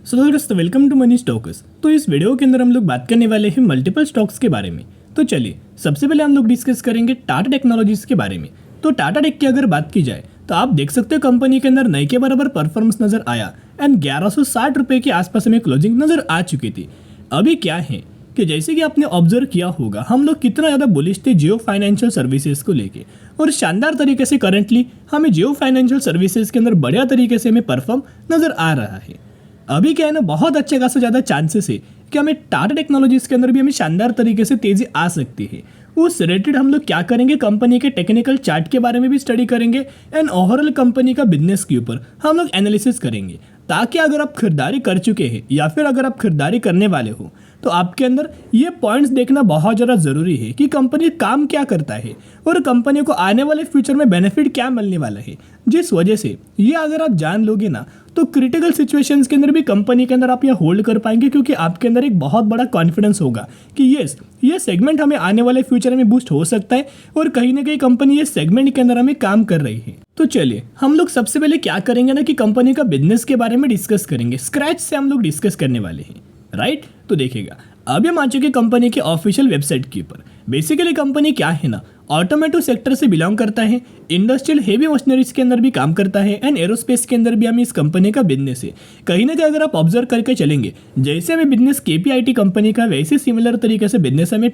सो दोस्तों welcome to money stocks. तो इस वीडियो के अंदर हम लोग बात करने वाले हैं मल्टीपल स्टॉक्स के बारे में। तो चलिए सबसे पहले हम लोग डिस्कस करेंगे टाटा टेक्नोलॉजीज के बारे में। तो टाटा टेक की अगर बात की जाए तो आप देख सकते हो कंपनी के अंदर नए के बराबर परफॉर्मेंस नजर आया एंड 1160 रुपये के आसपास हमें क्लोजिंग नजर आ चुकी थी। अभी क्या है कि जैसे कि आपने ऑब्जर्व किया होगा हम लोग कितना ज़्यादा बुलिश थे जियो फाइनेंशियल सर्विसेज को लेके, और शानदार तरीके से करंटली हमें जियो फाइनेंशियल सर्विसेज के अंदर बढ़िया तरीके से हमें परफॉर्म नजर आ रहा है। अभी क्या है ना, बहुत अच्छे खासा ज़्यादा चांसेस है कि हमें टाटा टेक्नोलॉजीज के अंदर भी हमें शानदार तरीके से तेज़ी आ सकती है। उस रिलेटेड हम लोग क्या करेंगे, कंपनी के टेक्निकल चार्ट के बारे में भी स्टडी करेंगे एंड ओवरऑल कंपनी का बिजनेस के ऊपर हम लोग एनालिसिस करेंगे, ताकि अगर आप खरीदारी कर चुके हैं या फिर अगर आप खरीदारी करने वाले हो तो आपके अंदर ये पॉइंट्स देखना बहुत ज़्यादा ज़रूरी है कि कंपनी काम क्या करता है और कंपनी को आने वाले फ्यूचर में बेनिफिट क्या मिलने वाला है। जिस वजह से ये अगर आप जान लोगे ना तो क्रिटिकल सिचुएशंस के अंदर भी कंपनी के अंदर आप ये होल्ड कर पाएंगे, क्योंकि आपके अंदर एक बहुत बड़ा कॉन्फिडेंस होगा कि ये सेगमेंट हमें आने वाले फ्यूचर में बूस्ट हो सकता है और कहीं ना कहीं कंपनी ये सेगमेंट के अंदर हमें काम कर रही है। तो चलिए हम लोग सबसे पहले क्या करेंगे ना कि कंपनी का बिजनेस के बारे में डिस्कस करेंगे, स्क्रैच से हम लोग डिस्कस करने वाले हैं, राइट। तो देखिएगा अभी हम आ चुके कंपनी के ऑफिशियल वेबसाइट के ऊपर। बेसिकली कंपनी क्या है ना, ऑटोमेटिव सेक्टर से बिलोंग करता है, इंडस्ट्रियल हेवी मशीनरीज के अंदर भी काम करता है एंड एरोस्पेस के अंदर भी हमें इस कंपनी का बिजनेस है। कहीं ना कहीं अगर आप ऑब्जर्व करके चलेंगे जैसे हमें बिजनेस केपीआईटी कंपनी का वैसे सिमिलर तरीके से बिजनेस हमें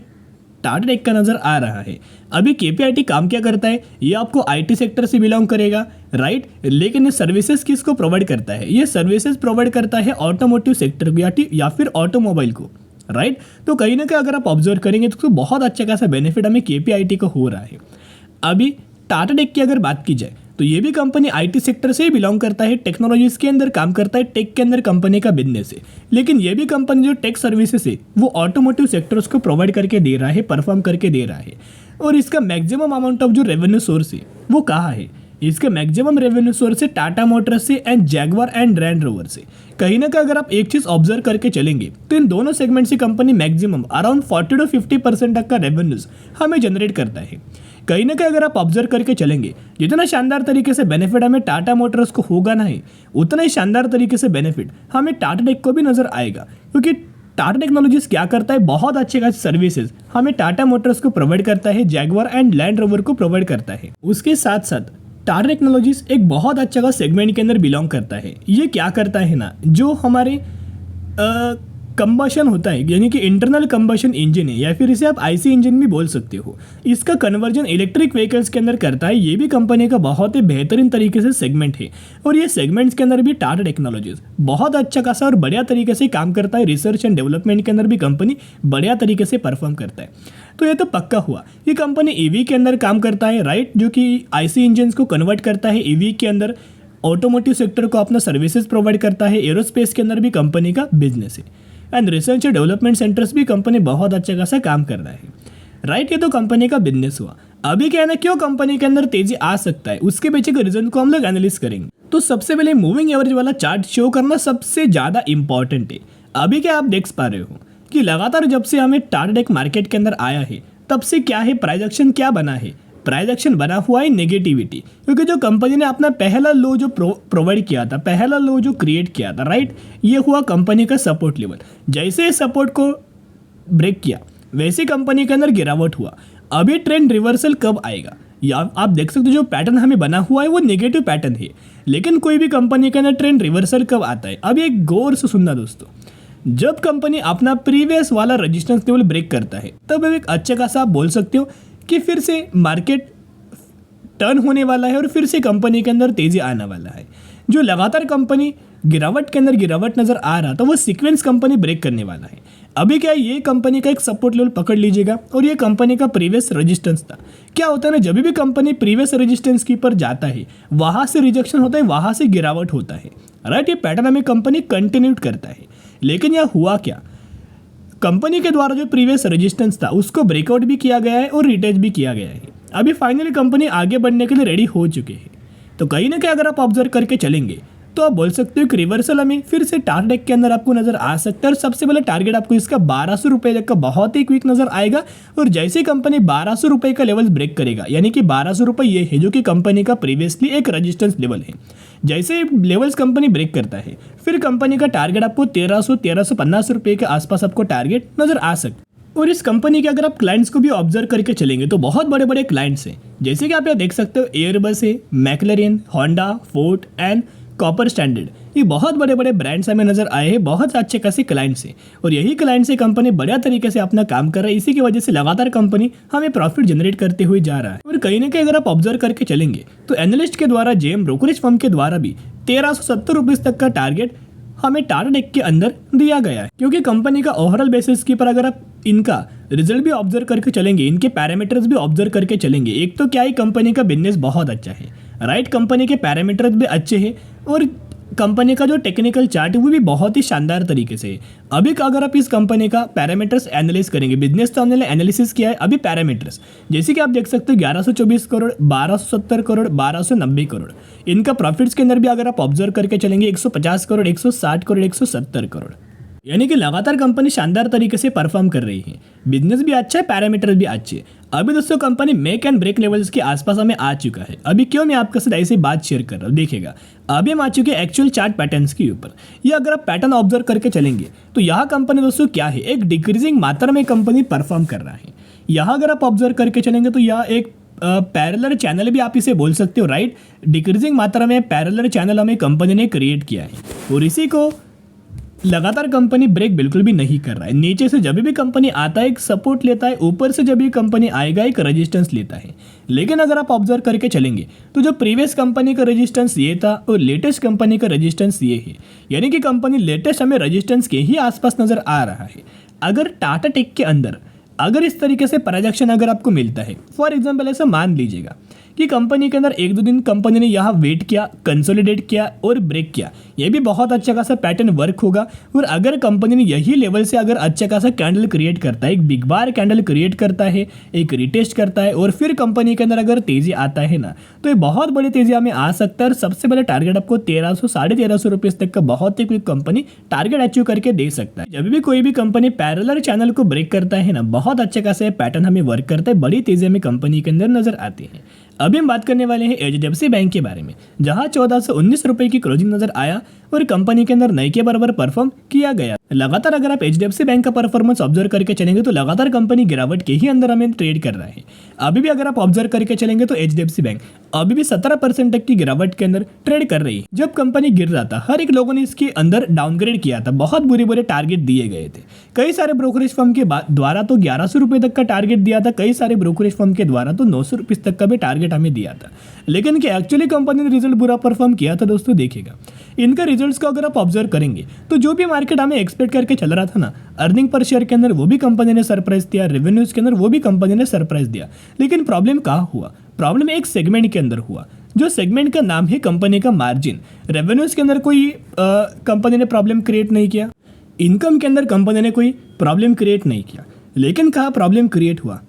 टाटा टेक का नजर आ रहा है। अभी केपीआईटी काम क्या करता है, ये आपको आईटी सेक्टर से बिलोंग करेगा, राइट। लेकिन ये सर्विसेज किसको प्रोवाइड करता है, ये सर्विसेज प्रोवाइड करता है ऑटोमोटिव सेक्टर को या फिर ऑटोमोबाइल को, राइट। तो कहीं ना कहीं अगर आप ऑब्जर्व करेंगे तो बहुत अच्छा खासा बेनिफिट हमें केपीआईटी को हो रहा है। अभी टाटा टेक की अगर बात की जाए तो ये भी कंपनी आईटी सेक्टर से ही बिलोंग करता है, टेक्नोलॉजीज के अंदर काम करता है, टेक के अंदर कंपनी का बिजनेस है। लेकिन ये भी कंपनी जो टेक सर्विसेज है वो ऑटोमोटिव सेक्टर्स को प्रोवाइड करके दे रहा है, परफॉर्म करके दे रहा है। और इसका मैक्सिमम अमाउंट ऑफ जो रेवेन्यू सोर्स है वो कहाँ है, इसके मैक्सिमम रेवेन्यू सोर्स है टाटा मोटर्स से and Jaguar and land rover से। कहीं ना कहीं अगर आप एक चीज़ ऑब्जर्व करके चलेंगे तो इन दोनों सेगमेंट से कंपनी मैक्सिमम अराउंड 40 to 50% तक का रेवेन्यूज हमें जनरेट करता है। कहीं ना कहीं अगर आप ऑब्जर्व करके चलेंगे जितना शानदार तरीके से बेनिफिट हमें टाटा मोटर्स को होगा ना है, उतना ही शानदार तरीके से बेनिफिट हमें टाटा टेक को भी नजर आएगा, क्योंकि टाटा टेक्नोलॉजीज क्या करता है, बहुत अच्छे खासे सर्विसेज हमें टाटा मोटर्स को प्रोवाइड करता है, जैगवार एंड लैंड रोवर को प्रोवाइड करता है। उसके साथ साथ टाटा टेक्नोलॉजीज एक बहुत अच्छा का सेगमेंट के अंदर बिलोंग करता है। ये क्या करता है ना, जो हमारे कंबशन होता है यानी कि इंटरनल कंबशन इंजन है या फिर इसे आप आईसी इंजन भी बोल सकते हो, इसका कन्वर्जन इलेक्ट्रिक व्हीकल्स के अंदर करता है। ये भी कंपनी का बहुत ही बेहतरीन तरीके से सेगमेंट है और ये सेगमेंट्स के अंदर भी टाटा टेक्नोलॉजीज बहुत अच्छा खासा और बढ़िया तरीके से काम करता है। रिसर्च एंड डेवलपमेंट के अंदर भी कंपनी बढ़िया तरीके से परफॉर्म करता है। तो ये तो पक्का हुआ, ये कंपनी ईवी के अंदर काम करता है, राइट, जो कि आईसी इंजन को कन्वर्ट करता है ईवी के अंदर, ऑटोमोटिव सेक्टर को अपना सर्विसेज प्रोवाइड करता है, एरोस्पेस के अंदर भी कंपनी का बिजनेस है and research and development centres भी कंपनी बहुत अच्छा खासा काम कर रहा है, राइट। ये तो कंपनी का बिजनेस हुआ। अभी क्या है ना, क्यों कंपनी के अंदर तेजी आ सकता है उसके पीछे के रीजन को हम लोग एनालिस करेंगे। तो सबसे पहले मूविंग एवरेज वाला चार्ट शो करना सबसे ज़्यादा इंपॉर्टेंट है। अभी क्या आप देख पा रहे हो कि लगातार जब से हमें टाटा टेक मार्केट के अंदर आया है तब से क्या है, प्राइस एक्शन क्या बना है, प्राइस एक्शन बना हुआ है नेगेटिविटी, क्योंकि जो कंपनी ने अपना पहला लो जो प्रोवाइड किया था, पहला लो जो क्रिएट किया था, राइट, ये हुआ कंपनी का सपोर्ट लेवल। जैसे सपोर्ट को ब्रेक किया वैसे कंपनी के अंदर गिरावट हुआ। अभी ट्रेंड रिवर्सल कब आएगा, या आप देख सकते हो जो पैटर्न हमें बना हुआ है वो नेगेटिव पैटर्न है, लेकिन कोई भी कंपनी के अंदर ट्रेंड रिवर्सल कब आता है। अभी एक गौर से सुनना दोस्तों, जब कंपनी अपना प्रीवियस वाला रेजिस्टेंस लेवल ब्रेक करता है तब एक अच्छा खासा आप बोल सकते हो कि फिर से मार्केट टर्न होने वाला है और फिर से कंपनी के अंदर तेजी आने वाला है। जो लगातार कंपनी गिरावट के अंदर गिरावट नजर आ रहा था वो सीक्वेंस कंपनी ब्रेक करने वाला है। अभी क्या है, ये कंपनी का एक सपोर्ट लेवल पकड़ लीजिएगा और ये कंपनी का प्रीवियस रेजिस्टेंस था। क्या होता है ना, जब भी कंपनी प्रीवियस रेजिस्टेंस के ऊपर जाता है वहां से रिजेक्शन होता है, वहां से गिरावट होता है, राइट। ये पैटर्न हमें कंपनी कंटिन्यू करता है। लेकिन यह हुआ क्या, कंपनी के द्वारा जो प्रीवियस रेजिस्टेंस था उसको ब्रेकआउट भी किया गया है और रिटेच भी किया गया है। अभी फाइनली कंपनी आगे बढ़ने के लिए रेडी हो चुके हैं। तो कहीं ना कहीं अगर आप ऑब्जर्व करके चलेंगे तो आप बोल सकते हो कि रिवर्सल हमें फिर से टाटा टेक के अंदर आपको नजर आ सकता है। और सबसे पहले टारगेट आपको इसका 1200 रुपये तक का बहुत ही क्विक नजर आएगा। और जैसे कंपनी 1200 रुपये का लेवल ब्रेक करेगा, यानी कि 1200 रुपये ये है जो कि कंपनी का प्रीवियसली एक रेजिस्टेंस लेवल है, जैसे ही लेवल्स कंपनी ब्रेक करता है फिर कंपनी का टारगेट आपको 1350 रुपये के आसपास आपको टारगेट नजर आ सकता है। और इस कंपनी के अगर आप क्लाइंट्स को भी ऑब्जर्व करके चलेंगे तो बहुत बड़े बड़े क्लाइंट्स हैं, जैसे कि आप यहाँ देख सकते हो एयरबस है, McLaren, Honda, Ford and Cooper Standard. ये बहुत बड़े बड़े ब्रांड्स हमें नजर आए हैं, बहुत अच्छे खासे क्लाइंट्स हैं और यही क्लाइंट से कंपनी बढ़िया तरीके से अपना काम कर रहा है। इसी की वजह से लगातार कंपनी हमें प्रॉफिट जनरेट करते हुए जा रहा है। और कहीं ना कहीं अगर आप ऑब्जर्व करके चलेंगे तो एनालिस्ट के द्वारा, जेएम ब्रोकरेज फर्म के द्वारा भी 1370 रुपीज तक का टारगेट हमें टाटा टेक के अंदर दिया गया है, क्योंकि कंपनी का ओवरऑल बेसिस के पर अगर आप इनका रिजल्ट भी ऑब्जर्व करके चलेंगे, इनके पैरामीटर्स भी ऑब्जर्व करके चलेंगे, एक तो क्या है कंपनी का बिजनेस बहुत अच्छा है, राइट, कंपनी के पैरामीटर्स भी अच्छे हैं और कंपनी का जो टेक्निकल चार्ट है वो भी बहुत ही शानदार तरीके से है। अभी अगर आप इस कंपनी का पैरामीटर्स एनालिस करेंगे, बिजनेस तो हमने एनालिसिस किया है, अभी पैरामीटर्स जैसे कि आप देख सकते हो 1124 करोड़, 1270 करोड़, 1290 करोड़, इनका प्रॉफिट्स के अंदर भी अगर आप ऑब्जर्व करके चलेंगे 150 करोड़, 160 करोड़, 170 करोड़, यानी कि लगातार कंपनी शानदार तरीके से परफॉर्म कर रही है। बिजनेस भी अच्छा है, पैरामीटर भी अच्छे है। अभी दोस्तों company make and break levels के आसपास हमें आ चुका है। अभी क्यों मैं आपके साथ ऐसी बात शेयर कर रहा हूँ, देखिएगा अभी हम आ चुके हैं एक्चुअल चार्ट पैटर्न्स के ऊपर। ये अगर आप पैटर्न ऑब्जर्व करके चलेंगे तो यहाँ कंपनी दोस्तों क्या है, एक डिक्रीजिंग मात्रा में कंपनी परफॉर्म कर रहा है। यहाँ अगर आप ऑब्जर्व करके चलेंगे तो यह एक पैरेलल चैनल भी आप इसे बोल सकते हो, राइट, डिक्रीजिंग मात्रा में पैरेलल चैनल हमें कंपनी ने क्रिएट किया है और इसी को लगातार कंपनी ब्रेक बिल्कुल भी नहीं कर रहा है। नीचे से जब भी कंपनी आता है एक सपोर्ट लेता है, ऊपर से जब भी कंपनी आएगा एक रेजिस्टेंस लेता है। लेकिन अगर आप ऑब्जर्व करके चलेंगे तो जो प्रीवियस कंपनी का रेजिस्टेंस ये था और लेटेस्ट कंपनी का रेजिस्टेंस ये है, यानी कि कंपनी लेटेस्ट हमें रेजिस्टेंस के ही आसपास नजर आ रहा है। अगर टाटा टेक के अंदर अगर इस तरीके से प्रोजेक्शन अगर आपको मिलता है, फॉर एग्जाम्पल ऐसा मान लीजिएगा कि कंपनी के अंदर एक दो दिन कंपनी ने यहाँ वेट किया, कंसोलिडेट किया और ब्रेक किया, ये भी बहुत अच्छा खासा पैटर्न वर्क होगा। और अगर कंपनी ने यही लेवल से अगर अच्छा खासा कैंडल क्रिएट करता है, एक बिग बार कैंडल क्रिएट करता है, एक रिटेस्ट करता है और फिर कंपनी के अंदर अगर तेजी आता है ना, तो ये बहुत बड़ी तेजी हमें आ सकता है। और सबसे पहले टारगेट आपको 1300 साढ़े 1300 रुपीज तक का बहुत ही कोई कंपनी टारगेट अचीव करके दे सकता है। जब भी कोई भी कंपनी पैरेलल चैनल को ब्रेक करता है ना, बहुत अच्छा खासा पैटर्न हमें वर्क करता है, बड़ी तेजी हमें कंपनी के अंदर नजर आती है। अभी हम बात करने वाले हैं एचडीएफसी बैंक के बारे में, जहां 1419 रुपए की क्लोजिंग नजर आया और कंपनी के अंदर नए के बराबर परफॉर्म किया गया। लगातार अगर आप एचडीएफसी बैंक का परफॉर्मेंस ऑब्जर्व करके चलेंगे तो लगातार कंपनी गिरावट के ही अंदर हमें ट्रेड कर रहा है। अभी भी अगर आप ऑब्जर्व करके चलेंगे तो एचडीएफसी बैंक अभी भी 17% तक की गिरावट के अंदर ट्रेड कर रही है। जब कंपनी गिर रहा था हर एक लोगों ने इसके अंदर डाउनग्रेड किया था, बहुत बुरे बुरे टारगेट दिए गए थे। कई सारे ब्रोकरेज फर्म के द्वारा तो 1100 रुपए तक का टारगेट दिया था, कई सारे ब्रोकरेज फर्म के द्वारा तो 900 रुपीज तक का भी टारगेट हमें दिया था। लेकिन क्या एक्चुअली कंपनी ने रिजल्ट बुरा परफॉर्म किया था दोस्तों? देखिएगा इनका रिजल्ट्स को अगर आप ऑब्जर्व करेंगे तो जो भी मार्केट हमें एक्सपेक्ट करके चल रहा था ना, अर्निंग पर शेयर के अंदर वो भी कंपनी ने सरप्राइज दिया, रेवेन्यूज के अंदर वो भी कंपनी ने सरप्राइज दिया। लेकिन प्रॉब्लम कहाँ हुआ? प्रॉब्लम एक सेगमेंट के अंदर हुआ, जो सेगमेंट का नाम है कंपनी का मार्जिन। रेवेन्यूज के अंदर कोई कंपनी ने प्रॉब्लम क्रिएट नहीं किया, इनकम के अंदर कंपनी ने कोई प्रॉब्लम क्रिएट नहीं किया, लेकिन कहाँ प्रॉब्लम क्रिएट हुआ?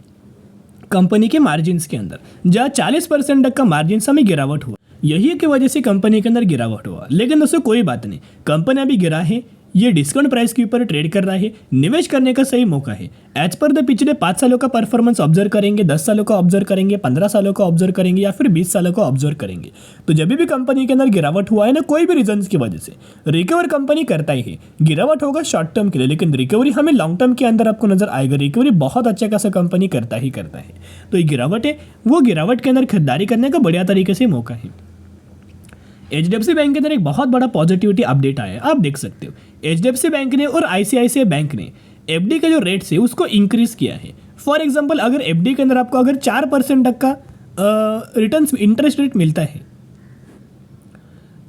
कंपनी के मार्जिन्स के अंदर, जहाँ 40% तक का मार्जिन हमें गिरावट हुआ। यही की वजह से कंपनी के अंदर गिरावट हुआ। लेकिन दोस्तों कोई बात नहीं, कंपनी अभी गिरा है, ये डिस्काउंट प्राइस के ऊपर ट्रेड कर रहा है, निवेश करने का सही मौका है। एज पर द पिछले 5 सालों का परफॉर्मेंस ऑब्जर्व करेंगे, 10 सालों का ऑब्जर्व करेंगे, 15 सालों का ऑब्जर्व करेंगे या फिर 20 सालों का ऑब्जर्व करेंगे, तो जब भी कंपनी के अंदर गिरावट हुआ है ना, कोई भी रीजन की वजह से रिकवर कंपनी करता ही है। गिरावट होगा शॉर्ट टर्म के लिए, लेकिन रिकवरी हमें लॉन्ग टर्म के अंदर आपको नजर आएगा। रिकवरी बहुत अच्छा खासा कंपनी करता ही करता है। तो ये गिरावट है, वो गिरावट के अंदर खरीदारी करने का बढ़िया तरीके से मौका है। एचडीएफसी बैंक के अंदर एक बहुत बड़ा पॉजिटिविटी अपडेट आया है, आप देख सकते हो। एचडीएफसी बैंक ने और आईसीआईसीआई बैंक ने एफडी का जो रेट है उसको इंक्रीज किया है। फॉर एग्जांपल अगर एफडी के अंदर आपको अगर 4% तक का रिटर्न इंटरेस्ट रेट मिलता है,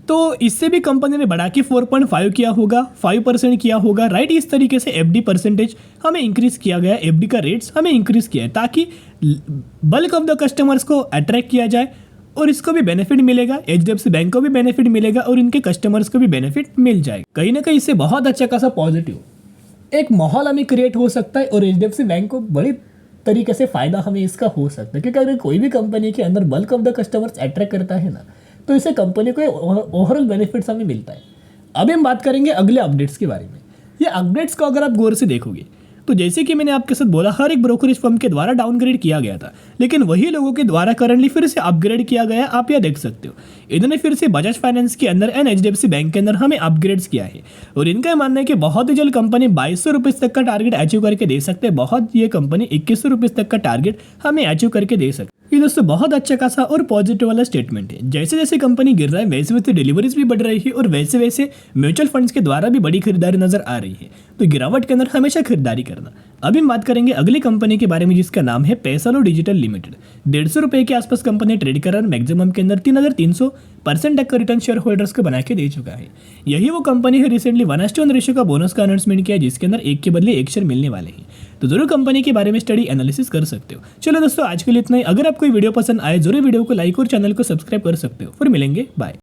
तो इससे भी कंपनी ने बढ़ा के 4.5 किया होगा, 5% किया होगा, राइट। इस तरीके से एफडी परसेंटेज हमें इंक्रीज किया गया, एफडी का रेट्स हमें इंक्रीज किया है, ताकि बल्क ऑफ द कस्टमर्स को अट्रैक्ट किया जाए और इसको भी बेनिफिट मिलेगा, एचडीएफसी बैंक को भी बेनिफिट मिलेगा और इनके कस्टमर्स को भी बेनिफिट मिल जाएगा। कहीं ना कहीं इससे बहुत अच्छा खासा पॉजिटिव एक माहौल हमें क्रिएट हो सकता है और एचडीएफसी बैंक को बड़ी तरीके से फायदा हमें इसका हो सकता है, क्योंकि अगर कोई भी कंपनी के अंदर bulk of the customers attract करता है ना, तो इससे कंपनी को ओवरऑल बेनिफिट्स हमें मिलता है। अभी हम बात करेंगे अगले अपडेट्स के बारे में। ये अपडेट्स को अगर आप गौर से देखोगे, तो जैसे कि मैंने आपके साथ बोला, हर एक ब्रोकरेज फर्म के द्वारा डाउनग्रेड किया गया था, लेकिन वही लोगों के द्वारा करंटली फिर से अपग्रेड किया गया। आप यह देख सकते हो, इन्होंने फिर से बजाज फाइनेंस के अंदर एंड HDFC बैंक के अंदर हमें अपग्रेड्स किया है। और इनका मानना है कि बहुत ही जल्द कंपनी 2200 रुपीज़ तक का टारगेट अचीव करके दे सकते हैं। बहुत ये कंपनी 2100 रुपीज़ तक का टारगेट हमें अचीव करके दे सकते। ये दोस्तों बहुत अच्छा खासा और पॉजिटिव वाला स्टेटमेंट है। जैसे जैसे कंपनी गिर रहा है वैसे वैसे डिलीवरीज भी बढ़ रही है और वैसे वैसे म्यूचुअल फंड्स के द्वारा भी बड़ी खरीदारी नजर आ रही है। तो गिरावट के अंदर हमेशा खरीदारी करना। अभी हम बात करेंगे अगली कंपनी के बारे में, जिसका नाम है पैसालो डिजिटल लिमिटेड। 150 रुपये के आसपास कंपनी ट्रेड कर रहा है। मैक्सिमम के अंदर 3300% तक का रिटर्न शेयर होल्डर्स को बना के दे चुका है। यही वो कंपनी है रिसेंटली 1:1 रेशियो का बोनस का अनाउंसमेंट किया, जिसके अंदर एक के बदले एक शेयर मिलने वाले हैं। तो जरूर कंपनी के बारे में स्टडी एनालिसिस कर सकते हो। चलो दोस्तों, आज के लिए इतना ही। अगर आपको वीडियो पसंद आए जरूर वीडियो को लाइक और चैनल को सब्सक्राइब कर सकते हो। फिर मिलेंगे, बाय।